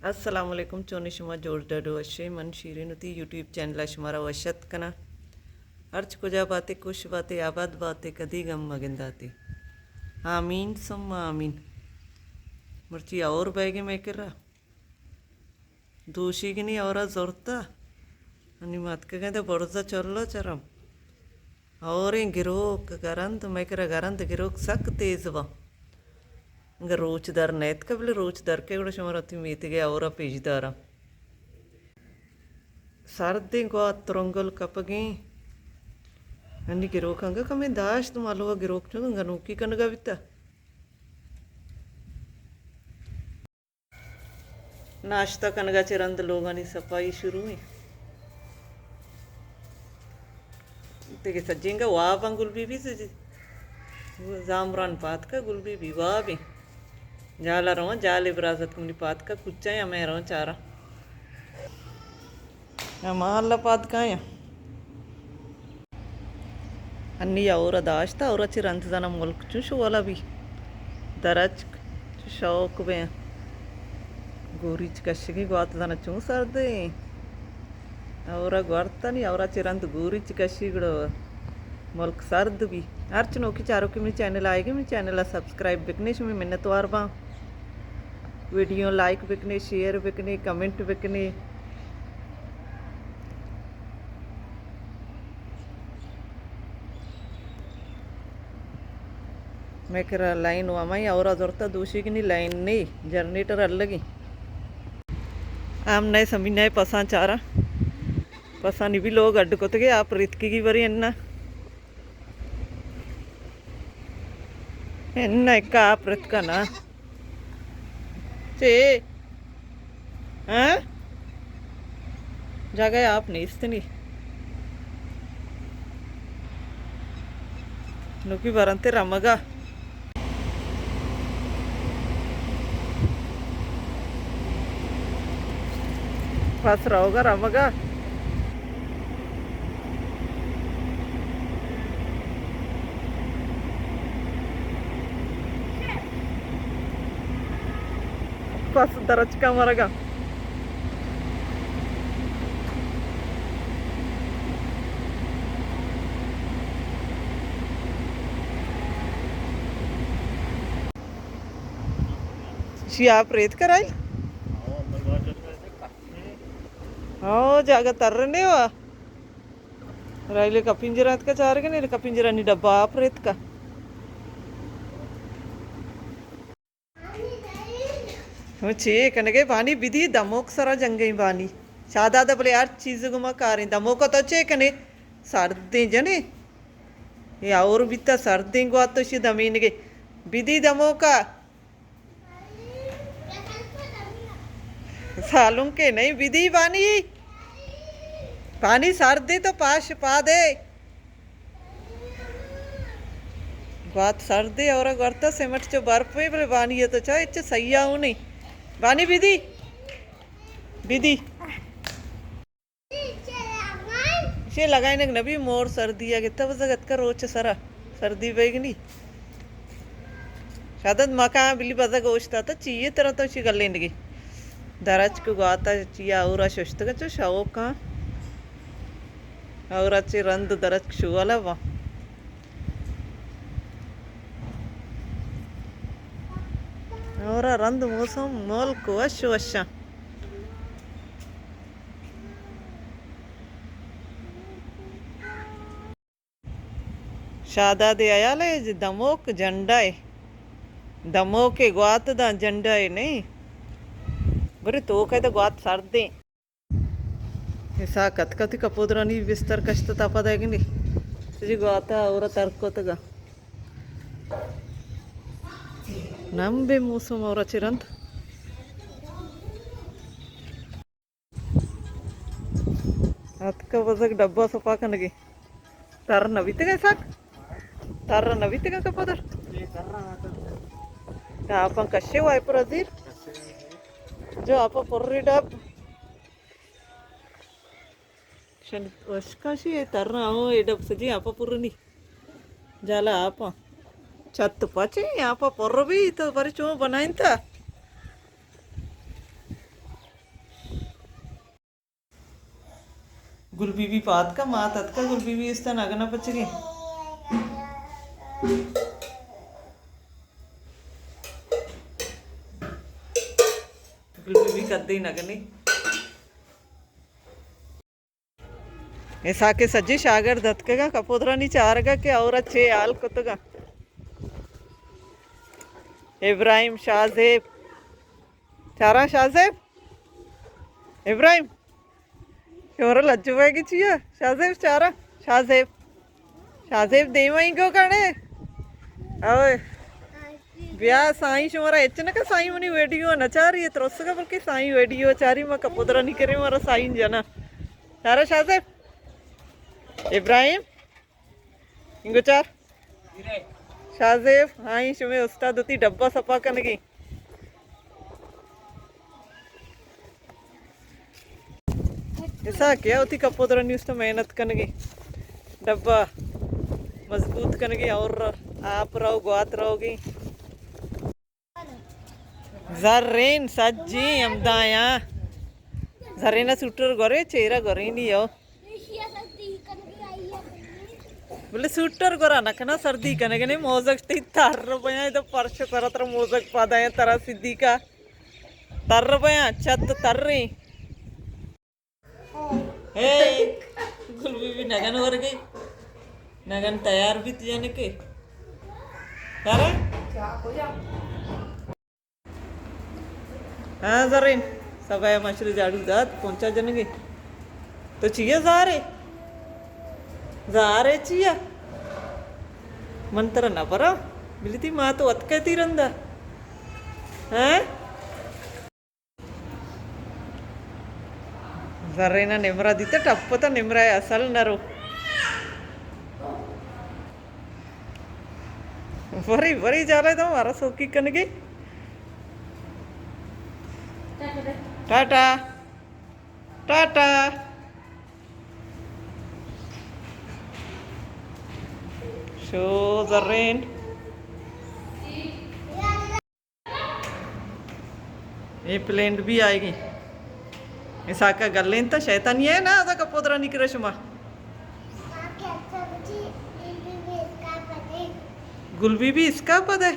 अस्सलाम वालेकुम चोनिशमा जोड़ो अशे मन शीरिनुती यूट्यूब चैनल शुमारा वशत कना अर्च कुजा बातें कुछ बातें आबाद बातें कदी गम मगिंदाती आमीन सुम आमीन मर्ची और बैगे मैं कर रहा दूषी की नहीं और जोरता अनि मत के कहते बड़जा चलो चरम और गिरोक गरंत मैं कर गरंत गिरोक सक तेज बा ఇంకా రోచ్ ధర నేత్ కబిలి రోచ్ ధరకే కూడా ಶುಮಾರತಿ ಮೀತಿಗೆ ಅವರ ಪೇಜ್ದಾರ ಸರ್ದಿ ಗೋ ತ್ರೊಂಗಲ್ ಕಪಗಿ ಅನ್ನಿ ಗಿರೋಕ್ ಹಂಗ ಕಮ್ಮಿ ದಾಶ್ತ ಮಾಲುವ ಗಿರೋಕ್ ಚು ಹಂಗ ನೂಕಿ ಕನಗವಿತ್ತ नाश्ता कनगा चिरंद लोगों ने सफाई शुरू हुई ते सज्जेंगा वाह बंगुल भी सजी जामरान पात का गुल भी वाह भी जाला रहो जाले विरासत कुमनी पात का कुच्चा या मैं रहो चारा महल्ला पात का या अन्नी और दाश्ता और चिरंत जना मुल्क चुश वाला भी दरज शौक में गोरी कशगी गोत जना चू सर्दे और गोरता नहीं और चिरंत गोरी कशी गड़ो मुल्क सर्द भी अर्च नोकी चारों की मेरी चैनल आएगी मेरी चैनल सब्सक्राइब बिकने में मिन्नतवार बा वीडियो लाइक बिकने शेयर बिकने कमेंट बिकने मैं करा लाइन वामाई और जोरता दूसरी की नहीं लाइन नहीं जनरेटर अलग ही आम नए समी नए पसा चारा पसा नहीं भी लोग अड्ड कोत गए आप रितकी की बरी एन्ना इक्का आप रितका ना चे हाँ जागा आप नहीं इस्तनी नुकी बरंते रमगा पास रहोगा रमगा पास दरज का मरेगा आप रेत कराई हाँ जागा तर नहीं हुआ राइले का पिंजरा का चार के नहीं का पिंजरा नहीं डब्बा आप रेत का छे कनगे बानी विधि दमोक सरा जंगे बानी शादा बोले यार चीज गुमा कार दमो को तो चे कने सर्दी जने ये और बिता सर्दी को तो शी दमीन के विधि दमो का सालुं के नहीं विधि बानी पानी सर्दी तो पाश पा दे बात सर्दी और गर्ता सिमट चो बर्फ ही बोले बानी है तो चाहे इच्छा सही आऊँ नहीं बानी विधि विधि ये लगाए ना नबी मोर सर्दी है कितना बजगत का रोच सरा सर्दी बेगनी शायद मका बिल्ली बजा गोश्ता तो चाहिए तरह तो शी कर लेंगे दरज को गाता चिया और शुष्ट का चो शौक का और अच्छी रंद दरज शुवाला वा और रंद मौसम मोल को वश वशा शादा दे आया ले दमोक झंडा है दमोक के ग्वात दा झंडा है नहीं बरे तो कहते ग्वात सर्दे ऐसा कत कति कपोदरा नहीं बिस्तर कष्ट तापा देगी नहीं तुझे ग्वाता और तर्क तगा नंबे मौसम और चिरंत अतका बजक डब्बा सफा कनगे तार नवीते का साक तार नवीते का कपदर आप कशे वाइपर अजीर जो आप पर्री डब वशकाशी तर ये डब सजी आप पुरनी जाला आप छत पचे यहाँ पर पर्र भी तो बड़ी चो बनाइन था गुलबीबी पात का माँ तत् का गुलबीबी इस तरह नगना पच गई गुलबीबी कद ही नगनी ऐसा के सज्जी शागर दत्केगा कपोदरा नी चारगा के और अच्छे आल कुतगा इब्राहिम शाहजेब चारा शाहजेब इब्राहिम शोर लज्जुएगी चिया शाहजेब चारा शाहजेब शाहजेब देवाई को कणे ओए ब्याह साई शुमारा एचन का साई मनी वीडियो नचारी है त्रोस का बल्कि साई वीडियो चारी मैं कपोदरा नहीं करे मारा साई जना चारा शाहजेब इब्राहिम इंगो चार शाहजेब हाँ शुमे उस्ताद होती डब्बा सपा करने की ऐसा क्या होती कपोदरा न्यूज़ तो मेहनत करने की डब्बा मजबूत करने की और आप रहो गुआत रहोगी जर्रेन सज्जी अमदाया जर्रेना सूटर गोरे चेहरा गोरे नहीं हो बोले सूटर गोरा नखना सर्दी कने के मोजक तर रुपया इधर परश तरह तरह मोजक पादा है तरह सिद्धि का तर रुपया छत तर रही हे गुलबी भी नगन हो गई नगन तैयार भी जाने के अरे हाँ जरीन सब आया मछली झाड़ू दात पहुंचा जन के तो चाहिए जा रहे चिया मंत्र ना परा बिलती माँ तो अतकती रंदा हैं जरेना निमरा दीते टप्पता निमरा असल नरो वरी वरी जा रहे तो हमारा सोकी करने की टाटा टाटा शो जरेन ये प्लेन भी आएगी ऐसा का गलें तो शैतानी है ना अदा कपोदरा निकरे शुमा गुलबी भी इसका पद है